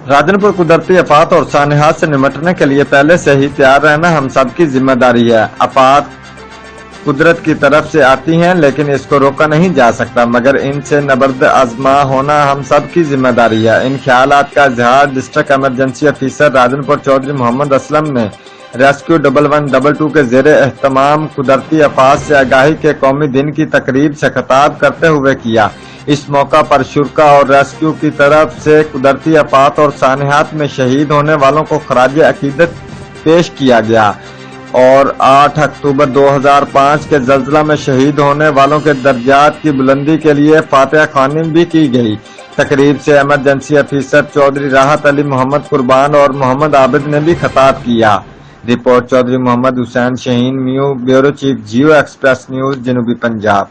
राजनपुर कुदरती आफात और सानहात से निपटने के लिए पहले से ही तैयार रहना हम सब की जिम्मेदारी है। आफात कुदरत की तरफ से आती हैं, लेकिन इसको रोका नहीं जा सकता, मगर इनसे नबर्द आजमा होना हम सब की जिम्मेदारी है। इन ख्यालात का इजहार district emergency officer Rajanpur Chaudhry Mohammad Aslam ने रेस्क्यू 1112 के ज़ेरे एहतमाम कुदरती आफात से आगाही के कौमी दिन की तकरीब से खिताब करते हुए किया। इस मौका पर शुरका और रेस्क्यू की तरफ से कुदरती आफात और सानहात में शहीद होने वालों को खराज अकीदत पेश किया गया और 8 अक्टूबर 2005 के ज़ल्ज़ला में शहीद होने वालों के दर्जात की बुलंदी के लिए फातिहा ख्वानी भी की गई। तकरीब से इमरजेंसी ऑफिसर चौधरी राहत अली मोहम्मद कुर्बान और मोहम्मद आबिद ने भी खिताब किया। रिपोर्ट चौधरी मोहम्मद हुसैन शहीन, म्यू bureau chief, Geo Express news, जनूबी पंजाब।